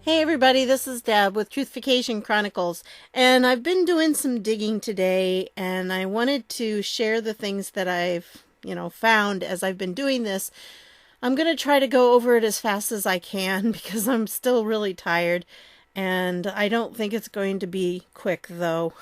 Hey everybody, this is Deb with Truthification Chronicles, and I've been doing some digging today, and I wanted to share the things that I've, found as I've been doing this. I'm going to try to go over it as fast as I can because I'm still really tired, and I don't think it's going to be quick though.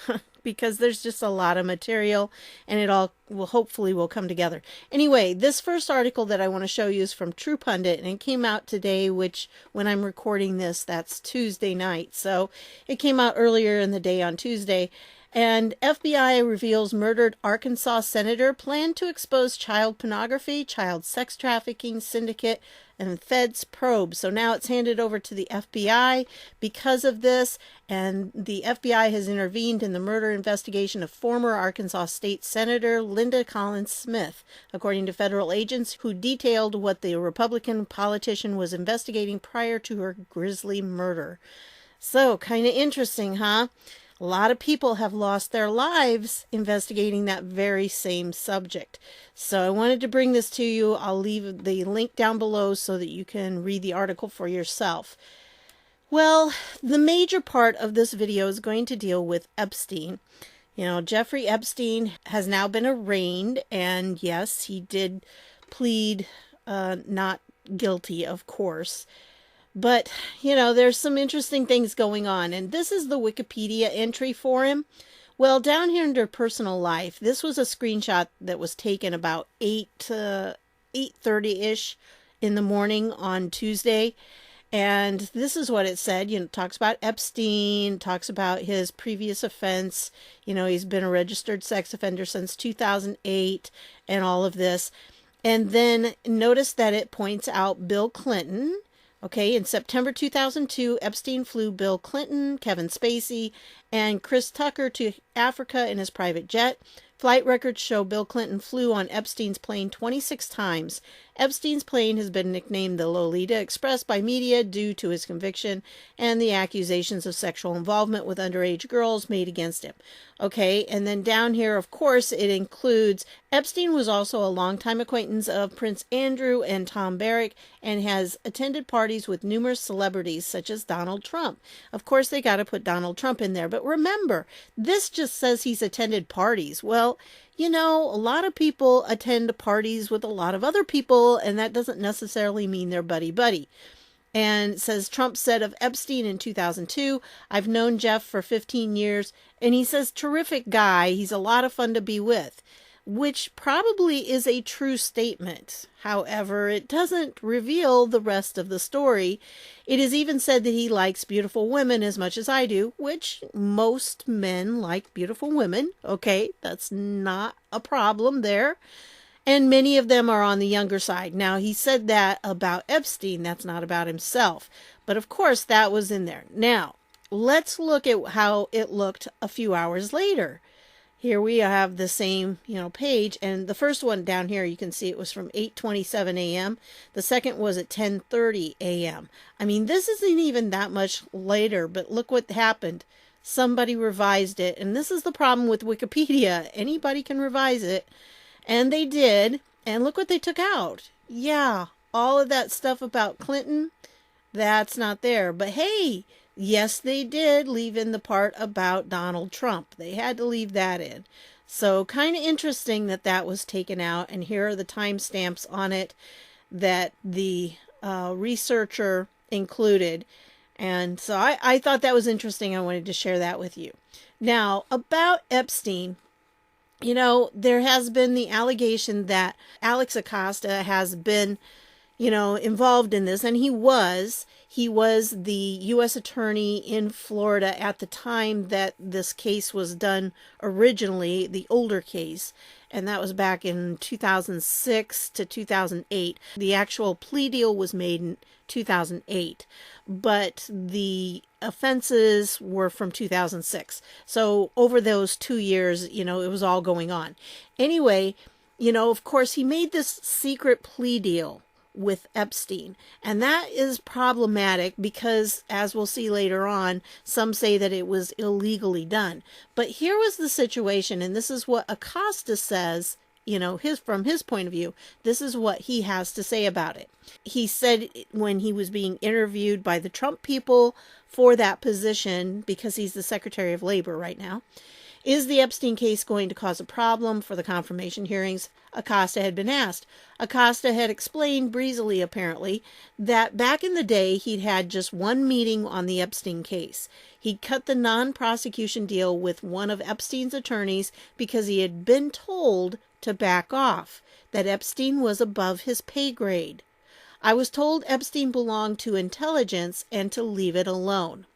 Because there's just a lot of material and it all will hopefully come together. Anyway, this first article that I want to show you is from True Pundit, and it came out today, which when I'm recording this, that's Tuesday night. So it came out earlier in the day on Tuesday. And FBI reveals murdered Arkansas senator planned to expose child pornography, child sex trafficking syndicate, and feds probe. So now it's handed over to the FBI because of this, and the FBI has intervened in the murder investigation of former Arkansas State Senator Linda Collins Smith, according to federal agents who detailed what the Republican politician was investigating prior to her grisly murder. So, kind of interesting, huh? A lot of people have lost their lives investigating that very same subject. So I wanted to bring this to you. I'll leave the link down below so that you can read the article for yourself. Well, the major part of this video is going to deal with Epstein. Jeffrey Epstein has now been arraigned, and yes, he did plead not guilty, of course. But, there's some interesting things going on. And this is the Wikipedia entry for him. Well, down here under personal life, this was a screenshot that was taken about 8:30-ish in the morning on Tuesday. And this is what it said. It talks about Epstein, talks about his previous offense. He's been a registered sex offender since 2008 and all of this. And then notice that it points out Bill Clinton. Okay, in September 2002, Epstein flew Bill Clinton, Kevin Spacey, and Chris Tucker to Africa in his private jet. Flight records show Bill Clinton flew on Epstein's plane 26 times. Epstein's plane has been nicknamed the Lolita Express by media due to his conviction and the accusations of sexual involvement with underage girls made against him. Okay, and then down here, of course, it includes Epstein was also a longtime acquaintance of Prince Andrew and Tom Barrack and has attended parties with numerous celebrities such as Donald Trump. Of course, they got to put Donald Trump in there, but remember, this just says he's attended parties. Well, a lot of people attend parties with a lot of other people, and that doesn't necessarily mean they're buddy-buddy. And it says, Trump said of Epstein in 2002, "I've known Jeff for 15 years, and he says, terrific guy, he's a lot of fun to be with," which probably is a true statement. However, it doesn't reveal the rest of the story. It is even said that he likes beautiful women as much as I do, which most men like beautiful women. Okay, that's not a problem there. And many of them are on the younger side. Now, he said that about Epstein. That's not about himself. But of course, that was in there. Now, let's look at how it looked a few hours later. Here we have the same, page. And the first one down here, you can see it was from 8:27 a.m. The second was at 10:30 a.m. I mean, this isn't even that much later, but look what happened. Somebody revised it. And this is the problem with Wikipedia. Anybody can revise it. And they did. And look what they took out. Yeah, all of that stuff about Clinton, that's not there. But hey, yes, they did leave in the part about Donald Trump. They had to leave that in. So kind of interesting that that was taken out. And here are the timestamps on it that the researcher included. And so I thought that was interesting. I wanted to share that with you. Now, about Epstein, there has been the allegation that Alex Acosta has been, involved in this. And he was the U.S. attorney in Florida at the time that this case was done originally, the older case. And that was back in 2006 to 2008. The actual plea deal was made in 2008, but the offenses were from 2006. So over those 2 years, it was all going on. Anyway, of course, he made this secret plea deal with Epstein. And that is problematic because, as we'll see later on, some say that it was illegally done. But here was the situation, and this is what Acosta says from his point of view. This is what he has to say about it. He said when he was being interviewed by the Trump people for that position, because he's the Secretary of Labor right now, is the Epstein case going to cause a problem for the confirmation hearings? Acosta had been asked. Acosta had explained breezily, apparently, that back in the day he'd had just one meeting on the Epstein case. He'd cut the non-prosecution deal with one of Epstein's attorneys because he had been told to back off, that Epstein was above his pay grade. I was told Epstein belonged to intelligence and to leave it alone.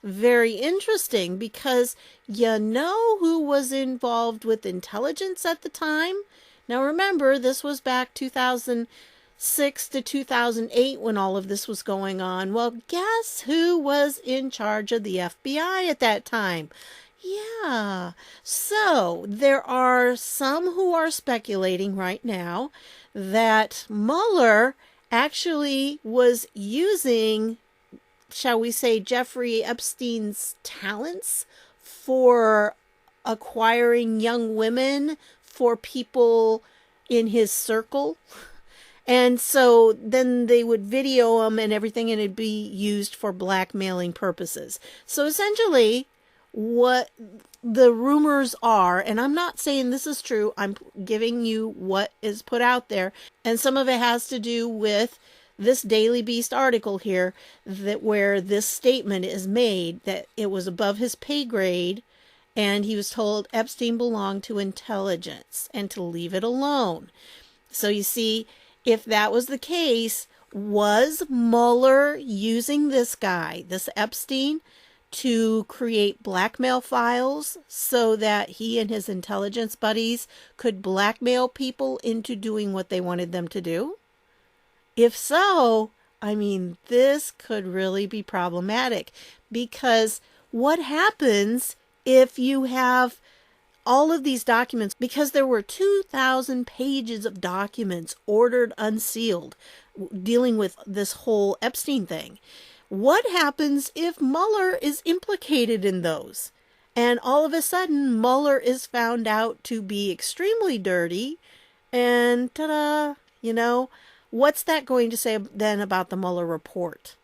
Very interesting, because you know who was involved with intelligence at the time? Now remember, this was back 2006 to 2008 when all of this was going on. Well, guess who was in charge of the FBI at that time? Yeah. So there are some who are speculating right now that Mueller actually was using, shall we say, Jeffrey Epstein's talents for acquiring young women for people in his circle. And so then they would video them and everything, and it'd be used for blackmailing purposes. So essentially, what the rumors are, and I'm not saying this is true, I'm giving you what is put out there, and some of it has to do with this Daily Beast article here, that where this statement is made that it was above his pay grade, and he was told Epstein belonged to intelligence and to leave it alone. So you see, if that was the case, was Mueller using this guy, this Epstein, to create blackmail files so that he and his intelligence buddies could blackmail people into doing what they wanted them to do? If so, I mean, this could really be problematic, because what happens if you have all of these documents, because there were 2,000 pages of documents ordered unsealed dealing with this whole Epstein thing. What happens if Mueller is implicated in those? And all of a sudden, Mueller is found out to be extremely dirty, and ta-da, what's that going to say then about the Mueller report?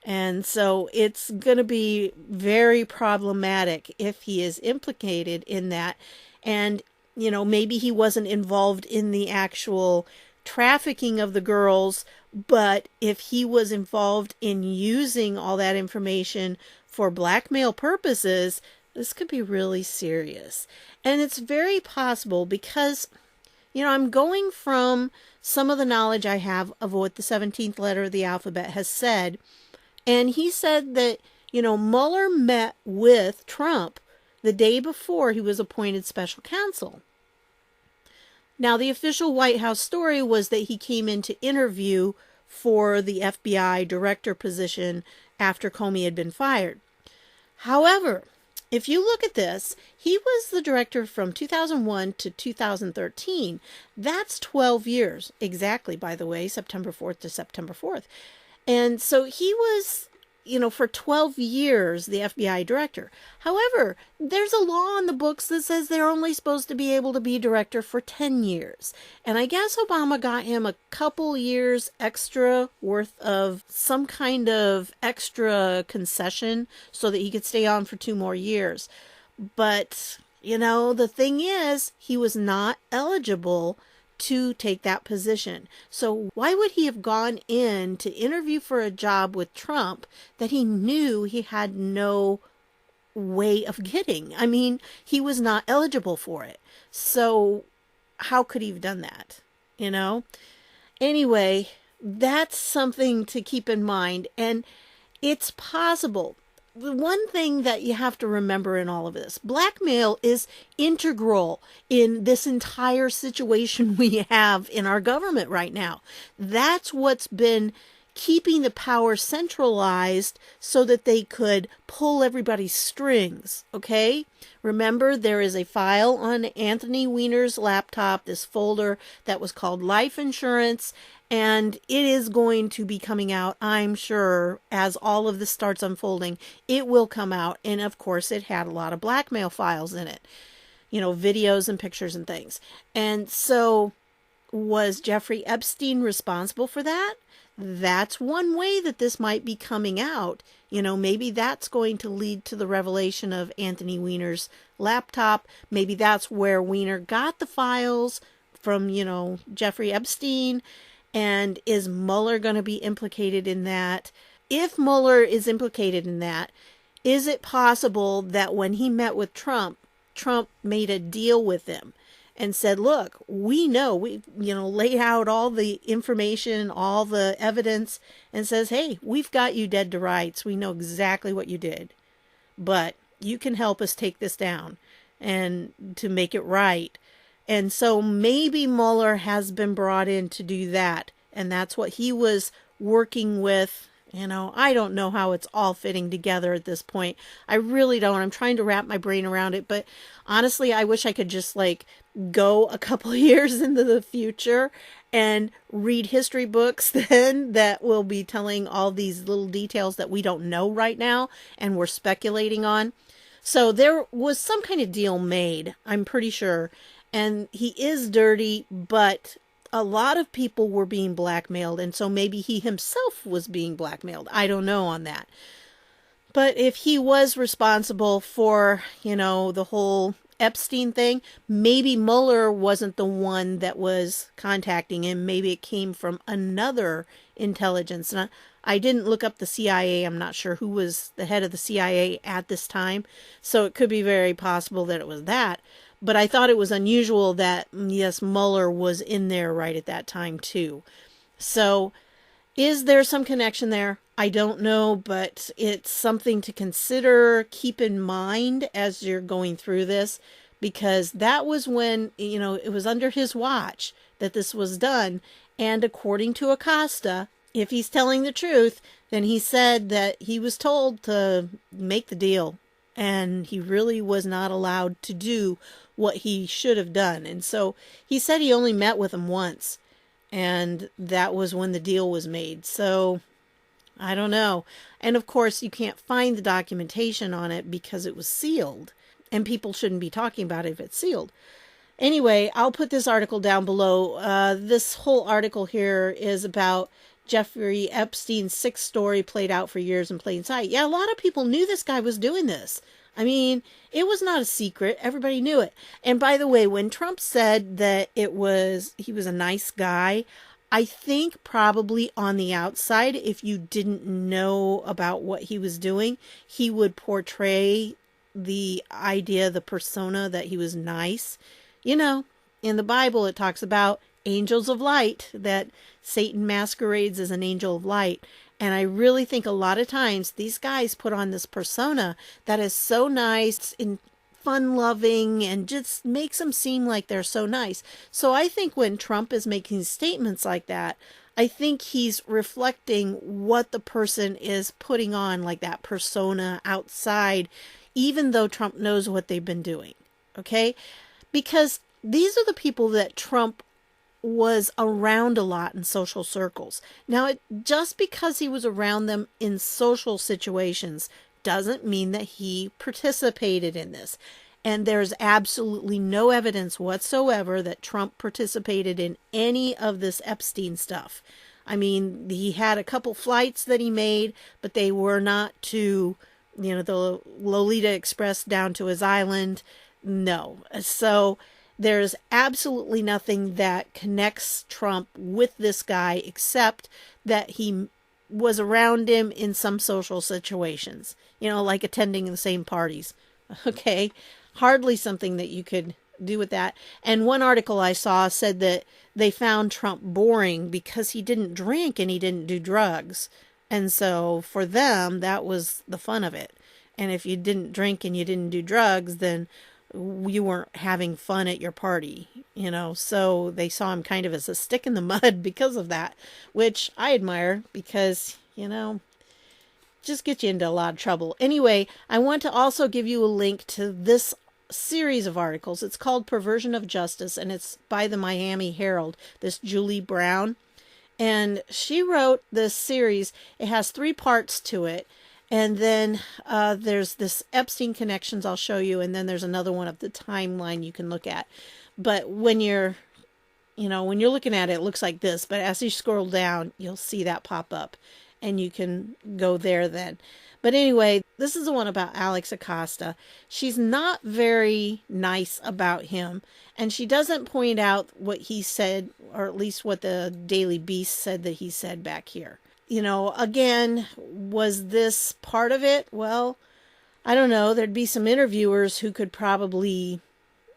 And so it's going to be very problematic if he is implicated in that. And, maybe he wasn't involved in the actual trafficking of the girls, but if he was involved in using all that information for blackmail purposes, this could be really serious. And it's very possible because, I'm going from some of the knowledge I have of what the 17th letter of the alphabet has said. And he said that, Mueller met with Trump the day before he was appointed special counsel. Now, the official White House story was that he came in to interview for the FBI director position after Comey had been fired. However, if you look at this, he was the director from 2001 to 2013. That's 12 years exactly, by the way, September 4th to September 4th. And so he was, for 12 years, the FBI director. However, there's a law on the books that says they're only supposed to be able to be director for 10 years. And I guess Obama got him a couple years extra worth of some kind of extra concession so that he could stay on for 2 more years. But, the thing is, he was not eligible to take that position. So why would he have gone in to interview for a job with Trump that he knew he had no way of getting? I mean, he was not eligible for it. So how could he have done that? Anyway, that's something to keep in mind. And it's possible. The one thing that you have to remember in all of this, blackmail is integral in this entire situation we have in our government right now. That's what's been keeping the power centralized so that they could pull everybody's strings, okay? Remember, there is a file on Anthony Weiner's laptop, this folder that was called Life Insurance, and it is going to be coming out, I'm sure, as all of this starts unfolding. It will come out, and of course it had a lot of blackmail files in it. videos and pictures and things. And so was Jeffrey Epstein responsible for that? That's one way that this might be coming out. Maybe that's going to lead to the revelation of Anthony Weiner's laptop. Maybe that's where Weiner got the files from, Jeffrey Epstein. And is Mueller going to be implicated in that? If Mueller is implicated in that, is it possible that when he met with Trump made a deal with him and said, look, we know, we laid out all the information, all the evidence, and says, hey, we've got you dead to rights. We know exactly what you did, but you can help us take this down and to make it right. And so maybe Mueller has been brought in to do that. And that's what he was working with. I don't know how it's all fitting together at this point. I really don't. I'm trying to wrap my brain around it. But honestly, I wish I could just go a couple of years into the future and read history books then that will be telling all these little details that we don't know right now and we're speculating on. So there was some kind of deal made, I'm pretty sure. And he is dirty, but a lot of people were being blackmailed, and so maybe he himself was being blackmailed. I don't know on that. But if he was responsible for, the whole Epstein thing, maybe Mueller wasn't the one that was contacting him. Maybe it came from another intelligence. And I didn't look up the CIA. I'm not sure who was the head of the CIA at this time. So it could be very possible that it was that. But I thought it was unusual that, yes, Mueller was in there right at that time, too. So is there some connection there? I don't know, but it's something to consider, keep in mind as you're going through this, because that was when, it was under his watch that this was done. And according to Acosta, if he's telling the truth, then he said that he was told to make the deal. And he really was not allowed to do what he should have done. And so he said he only met with him once. And that was when the deal was made. So I don't know. And of course, you can't find the documentation on it because it was sealed. And people shouldn't be talking about it if it's sealed. Anyway, I'll put this article down below. This whole article here is about Jeffrey Epstein's sixth story played out for years in plain sight. Yeah, a lot of people knew this guy was doing this. I mean, it was not a secret. Everybody knew it. And by the way, when Trump said that he was a nice guy, I think probably on the outside, if you didn't know about what he was doing, he would portray the idea, the persona that he was nice. In the Bible, it talks about angels of light, that Satan masquerades as an angel of light. And I really think a lot of times these guys put on this persona that is so nice and fun-loving and just makes them seem like they're so nice. So I think when Trump is making statements like that, I think he's reflecting what the person is putting on, like that persona outside, even though Trump knows what they've been doing. Okay? Because these are the people that Trump was around a lot in social circles. Now, just because he was around them in social situations doesn't mean that he participated in this. And there's absolutely no evidence whatsoever that Trump participated in any of this Epstein stuff. I mean, he had a couple flights that he made, but they were not to, the Lolita Express down to his island. No. So there's absolutely nothing that connects Trump with this guy except that he was around him in some social situations, like attending the same parties. Okay. Hardly something that you could do with that. And one article I saw said that they found Trump boring because he didn't drink and he didn't do drugs. And so for them, that was the fun of it. And if you didn't drink and you didn't do drugs, then you weren't having fun at your party, so they saw him kind of as a stick in the mud because of that, which I admire because, just gets you into a lot of trouble. Anyway, I want to also give you a link to this series of articles. It's called Perversion of Justice, and it's by the Miami Herald, this Julie Brown. And she wrote this series. It has 3 parts to it. And then there's this Epstein Connections I'll show you, and then there's another one of the timeline you can look at. But when you're looking at it, it looks like this. But as you scroll down, you'll see that pop up, and you can go there then. But anyway, this is the one about Alex Acosta. She's not very nice about him, and she doesn't point out what he said, or at least what the Daily Beast said that he said back here. Again, was this part of it? Well, I don't know. There'd be some interviewers who could probably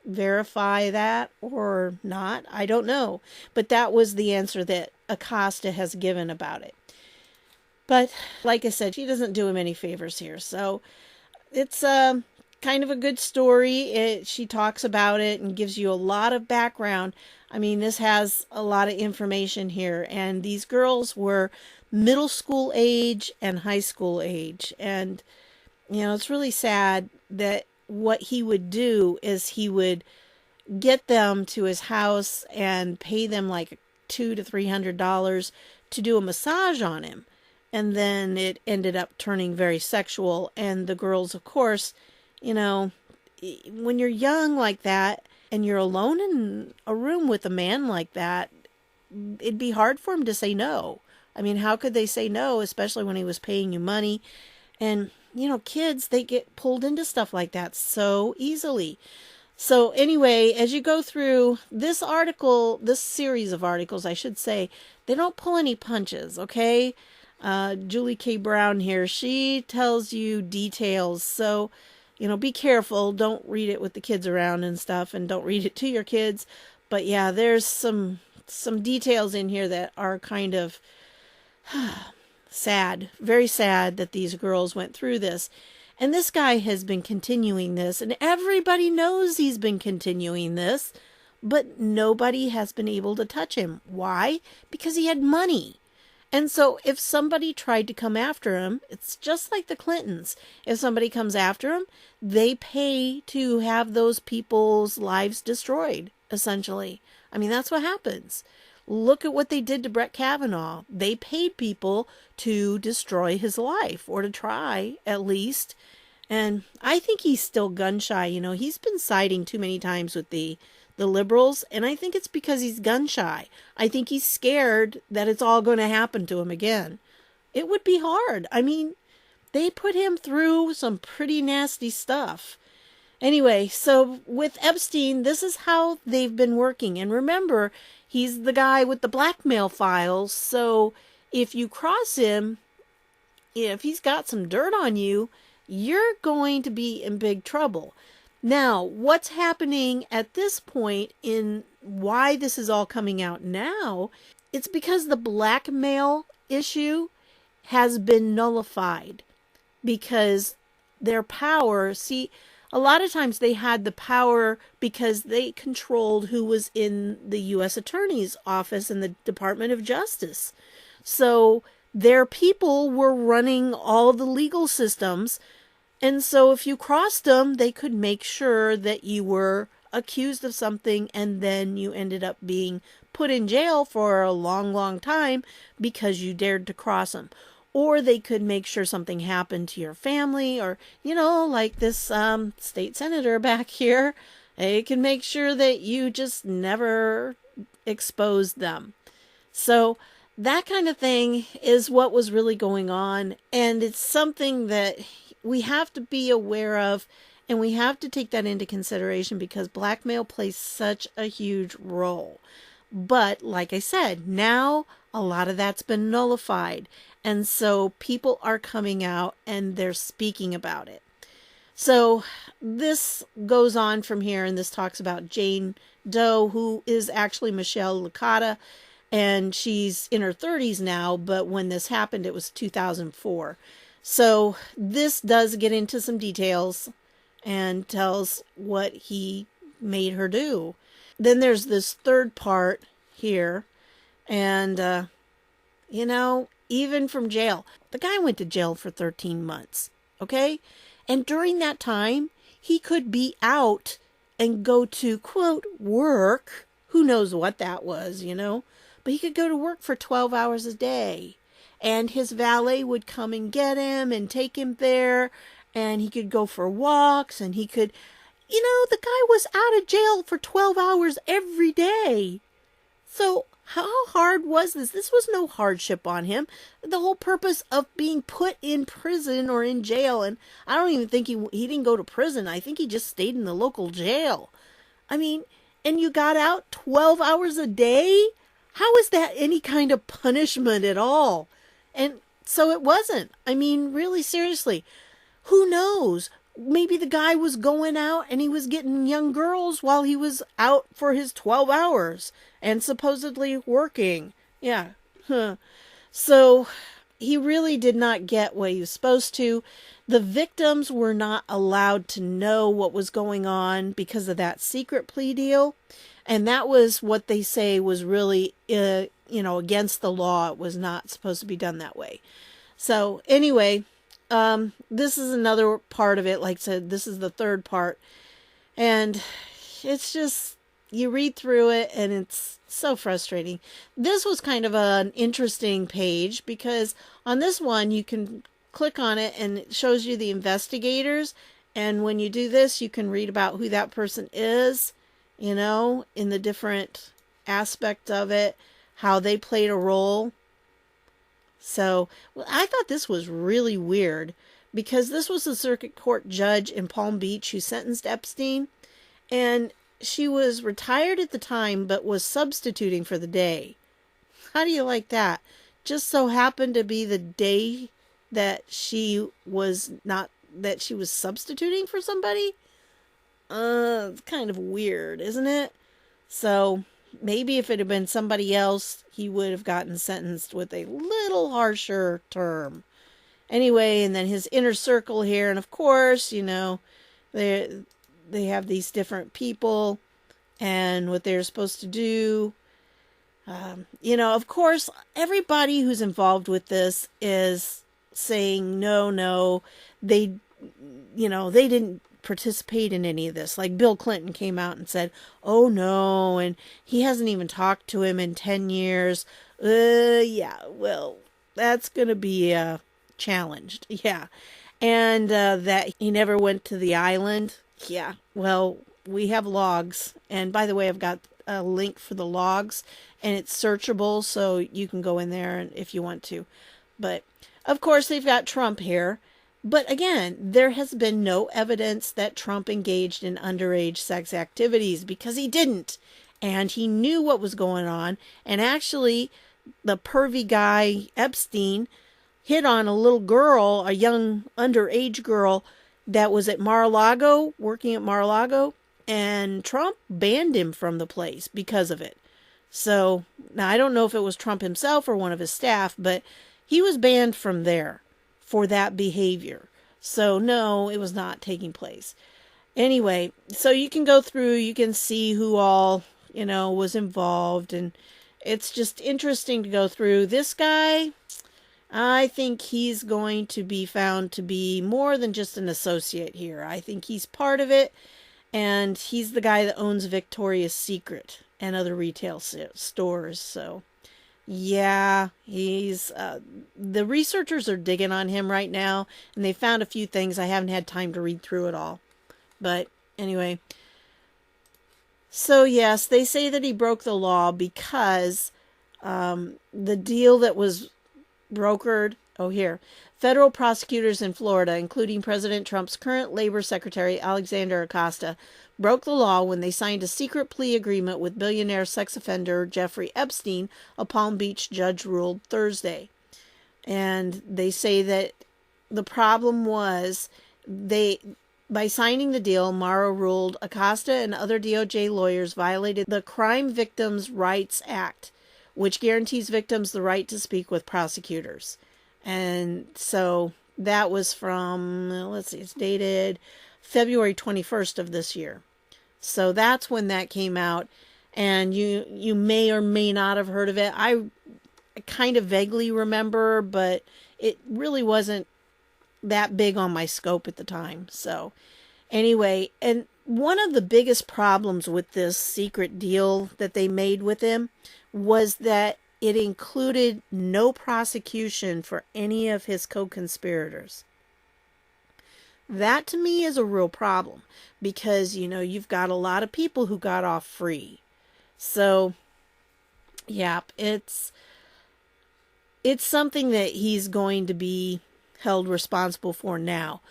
verify that or not. I don't know. But that was the answer that Acosta has given about it. But like I said, she doesn't do him any favors here. So it's kind of a good story. She talks about it and gives you a lot of background. I mean, this has a lot of information here. And these girls were middle school age and high school age. And, it's really sad that what he would do is he would get them to his house and pay them like $200 to $300 to do a massage on him. And then it ended up turning very sexual. And the girls, of course, when you're young like that and you're alone in a room with a man like that, it'd be hard for him to say no. I mean, how could they say no, especially when he was paying you money? And, kids, they get pulled into stuff like that so easily. So anyway, as you go through this article, this series of articles, I should say, they don't pull any punches, okay? Julie K. Brown here, she tells you details. So, be careful. Don't read it with the kids around and stuff, and don't read it to your kids. But yeah, there's some details in here that are kind of sad, very sad that these girls went through this. And this guy has been continuing this, and everybody knows he's been continuing this, but nobody has been able to touch him. Why? Because he had money. And so if somebody tried to come after him, it's just like the Clintons. If somebody comes after him, they pay to have those people's lives destroyed, essentially. I mean, that's what happens. Look at what they did to Brett Kavanaugh. They paid people to destroy his life, or to try, at least. And I think he's still gun shy. He's been siding too many times with the liberals, and I think it's because he's gun shy. I think he's scared that it's all going to happen to him again. It would be hard. I mean, they put him through some pretty nasty stuff. Anyway, so with Epstein, this is how they've been working. And remember, he's the guy with the blackmail files. So if you cross him, if he's got some dirt on you, you're going to be in big trouble. Now, what's happening at this point in why this is all coming out now, it's because the blackmail issue has been nullified. Because their power, see, a lot of times they had the power because they controlled who was in the U.S. Attorney's Office and the Department of Justice. So their people were running all the legal systems. And so if you crossed them, they could make sure that you were accused of something and then you ended up being put in jail for a long, long time because you dared to cross them. Or they could make sure something happened to your family, or, like this state senator back here. They can make sure that you just never exposed them. So that kind of thing is what was really going on. And it's something that we have to be aware of, and we have to take that into consideration because blackmail plays such a huge role. But like I said, now a lot of that's been nullified. And so people are coming out and they're speaking about it. So this goes on from here, and this talks about Jane Doe, who is actually Michelle Licata, and she's in her 30s now, but when this happened, it was 2004. So this does get into some details and tells what he made her do. Then there's this third part here, and, even from jail. The guy went to jail for 13 months, okay? And during that time, he could be out and go to, quote, work. Who knows what that was, But he could go to work for 12 hours a day. and his valet would come and get him and take him there, and he could go for walks, and he could, the guy was out of jail for 12 hours every day. So how hard was this? This was no hardship on him. The whole purpose of being put in prison or in jail, and I don't even think he didn't go to prison. I think he just stayed in the local jail. I mean, and you got out 12 hours a day? How is that any kind of punishment at all? And so it wasn't. I mean, really seriously, who knows? Maybe the guy was going out and he was getting young girls while he was out for his 12 hours and supposedly working. Yeah. Huh. So he really did not get what he was supposed to. The victims were not allowed to know what was going on because of that secret plea deal. And that was what they say was really, against the law. It was not supposed to be done that way. So anyway, this is another part of it. Like I said, this is the third part. And it's just, you read through it and it's so frustrating. This was kind of an interesting page because on this one, you can click on it and it shows you the investigators. And when you do this, you can read about who that person is, in the different aspect of it, how they played a role. So I thought this was really weird because this was a circuit court judge in Palm Beach who sentenced Epstein, and she was retired at the time but was substituting for the day. How do you like that? Just so happened to be the day that she was substituting for somebody? It's kind of weird, isn't it? So maybe if it had been somebody else, he would have gotten sentenced with a little harsher term. Anyway, and then his inner circle here, and of course, they have these different people and what they're supposed to do. Of course, everybody who's involved with this is saying, no, they didn't participate in any of this. Like Bill Clinton came out and said, oh no, and he hasn't even talked to him in 10 years. Yeah, well, that's going to be challenged. Yeah. And that he never went to the island. Yeah, well, we have logs. And by the way, I've got a link for the logs and it's searchable, so you can go in there if you want to. But of course, they've got Trump here. But again, there has been no evidence that Trump engaged in underage sex activities because he didn't. And he knew what was going on. And actually, the pervy guy, Epstein, hit on a little girl, a young underage girl that was at Mar-a-Lago, working at Mar-a-Lago. And Trump banned him from the place because of it. So, now I don't know if it was Trump himself or one of his staff, but he was banned from there for that behavior. So no, it was not taking place. Anyway, so you can go through, you can see who all, was involved, and it's just interesting to go through. This guy, I think he's going to be found to be more than just an associate here. I think he's part of it, and he's the guy that owns Victoria's Secret and other retail stores, so yeah, he's, the researchers are digging on him right now, and they found a few things. I haven't had time to read through it all. But anyway, so yes, they say that he broke the law because the deal that was brokered, federal prosecutors in Florida, including President Trump's current labor secretary, Alexander Acosta, broke the law when they signed a secret plea agreement with billionaire sex offender Jeffrey Epstein, a Palm Beach judge ruled Thursday. And they say that the problem was by signing the deal, Mara ruled Acosta and other DOJ lawyers violated the Crime Victims' Rights Act, which guarantees victims the right to speak with prosecutors. And so that was from, it's dated February 21st of this year. So that's when that came out, and you may or may not have heard of it. I kind of vaguely remember, but it really wasn't that big on my scope at the time. So anyway, and one of the biggest problems with this secret deal that they made with him was that it included no prosecution for any of his co-conspirators. That to me is a real problem because, you've got a lot of people who got off free. So, yeah, it's something that he's going to be held responsible for now.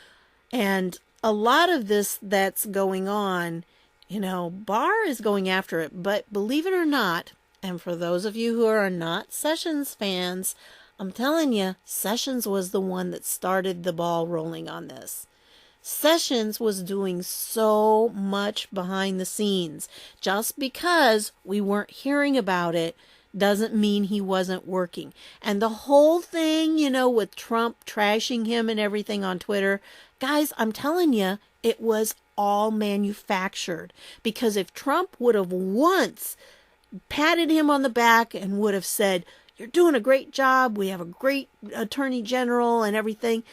And a lot of this that's going on, Barr is going after it. But believe it or not, and for those of you who are not Sessions fans, I'm telling you, Sessions was the one that started the ball rolling on this. Sessions was doing so much behind the scenes. Just because we weren't hearing about it doesn't mean he wasn't working. And the whole thing, with Trump trashing him and everything on Twitter, guys, I'm telling you, it was all manufactured. Because if Trump would have once patted him on the back and would have said, "You're doing a great job, we have a great attorney general and everything,"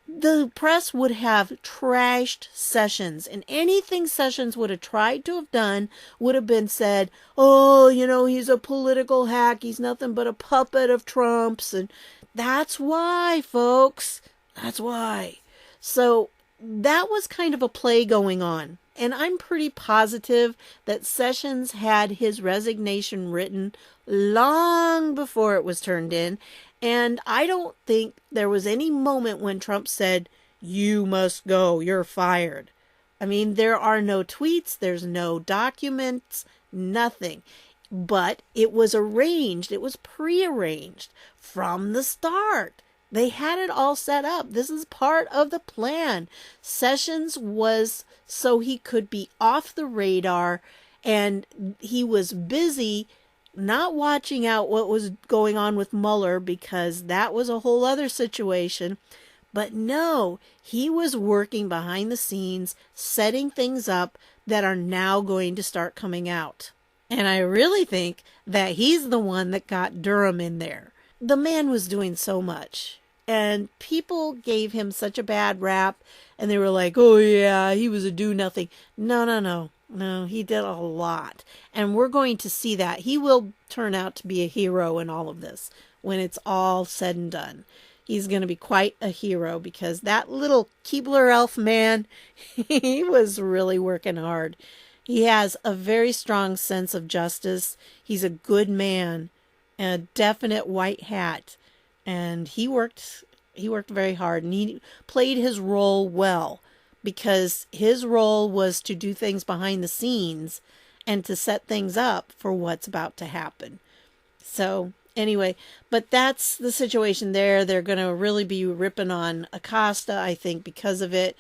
the press would have trashed Sessions, and anything Sessions would have tried to have done would have been said, "Oh, he's a political hack, he's nothing but a puppet of Trump's," and that's why, folks, that's why. So that was kind of a play going on, and I'm pretty positive that Sessions had his resignation written long before it was turned in. And I don't think there was any moment when Trump said, "You must go, you're fired." I mean, there are no tweets, there's no documents, nothing. But it was arranged, it was prearranged from the start. They had it all set up. This is part of the plan. Sessions was so he could be off the radar, and he was busy not watching out what was going on with Mueller, because that was a whole other situation. But no, he was working behind the scenes, setting things up that are now going to start coming out. And I really think that he's the one that got Durham in there. The man was doing so much, and people gave him such a bad rap, and they were like, "Oh yeah, he was a do-nothing." No, he did a lot. And we're going to see that. He will turn out to be a hero in all of this when it's all said and done. He's going to be quite a hero, because that little Keebler elf man, he was really working hard. He has a very strong sense of justice. He's a good man, a definite white hat. And he worked very hard, and he played his role well. Because his role was to do things behind the scenes and to set things up for what's about to happen. So anyway, but that's the situation there. They're going to really be ripping on Acosta, I think, because of it.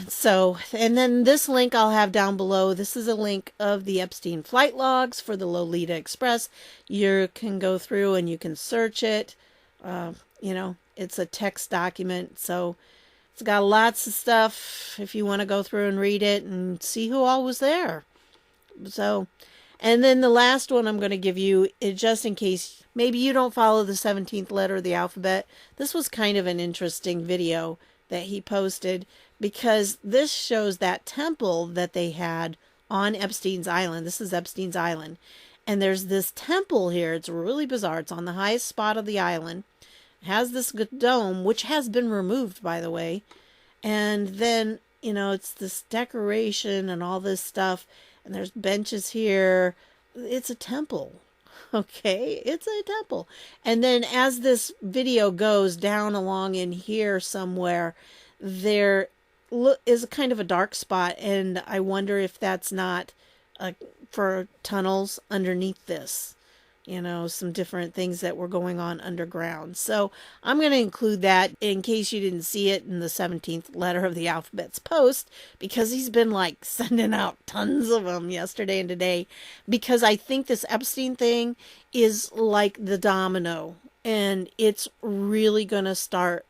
So, and then this link I'll have down below. This is a link of the Epstein flight logs for the Lolita Express. You can go through and you can search it. It's a text document, so it's got lots of stuff if you want to go through and read it and see who all was there. So, and then the last one I'm going to give you, just in case maybe you don't follow the 17th letter of the alphabet. This was kind of an interesting video that he posted, because this shows that temple that they had on Epstein's Island. This is Epstein's Island. And there's this temple here. It's really bizarre. It's on the highest spot of the island. Has this dome, which has been removed, by the way. And then, it's this decoration and all this stuff. And there's benches here. It's a temple. Okay, it's a temple. And then as this video goes down along in here somewhere, there is a kind of a dark spot. And I wonder if that's not for tunnels underneath this. Some different things that were going on underground. So I'm going to include that in case you didn't see it in the 17th letter of the alphabet's post, because he's been sending out tons of them yesterday and today, because I think this Epstein thing is like the domino, and it's really going to start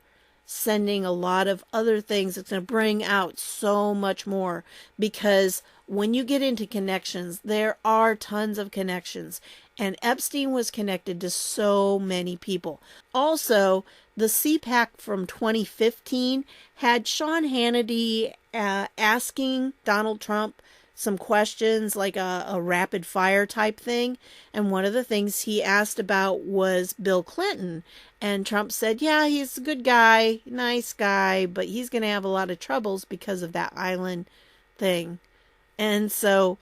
sending a lot of other things. It's going to bring out so much more, because when you get into connections, there are tons of connections. And Epstein was connected to so many people. Also, the CPAC from 2015 had Sean Hannity asking Donald Trump some questions, like a rapid fire type thing. And one of the things he asked about was Bill Clinton. And Trump said, yeah, he's a good guy, nice guy, but he's going to have a lot of troubles because of that island thing. And so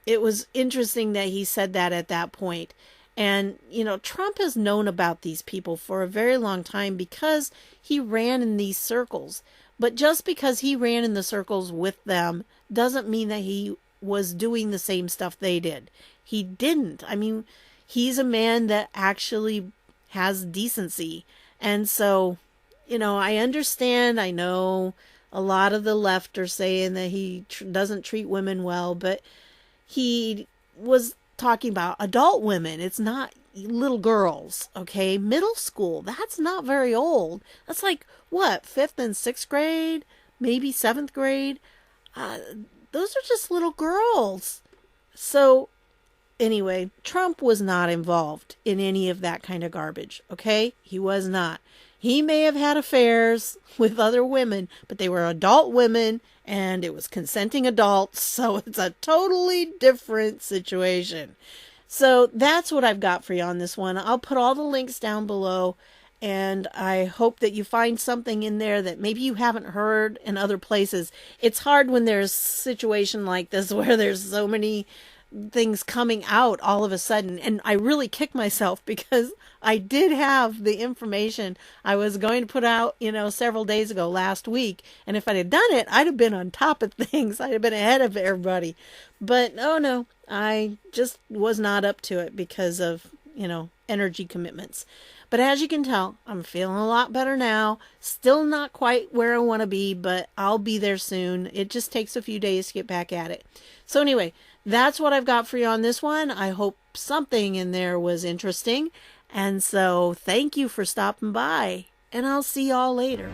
it was interesting that he said that at that point. And, Trump has known about these people for a very long time because he ran in these circles. But just because he ran in the circles with them doesn't mean that he was doing the same stuff they did. He didn't. I mean, he's a man that actually has decency. And so, I understand. I know a lot of the left are saying that he doesn't treat women well, but he was talking about adult women. It's not little girls, okay? Middle school, that's not very old. That's like, what, 5th and 6th grade? Maybe 7th grade? Those are just little girls. So, anyway, Trump was not involved in any of that kind of garbage, okay? He was not. He may have had affairs with other women, but they were adult women, and it was consenting adults, so it's a totally different situation. So that's what I've got for you on this one. I'll put all the links down below, and I hope that you find something in there that maybe you haven't heard in other places. It's hard when there's a situation like this where there's so many things coming out all of a sudden, and I really kick myself because I did have the information I was going to put out, several days ago, last week, and if I'd have done it, I'd have been on top of things. I'd have been ahead of everybody. But oh no, I just was not up to it because of, energy commitments. But as you can tell, I'm feeling a lot better now. Still not quite where I want to be, but I'll be there soon. It just takes a few days to get back at it. So anyway, that's what I've got for you on this one. I hope something in there was interesting. And so thank you for stopping by, and I'll see y'all later.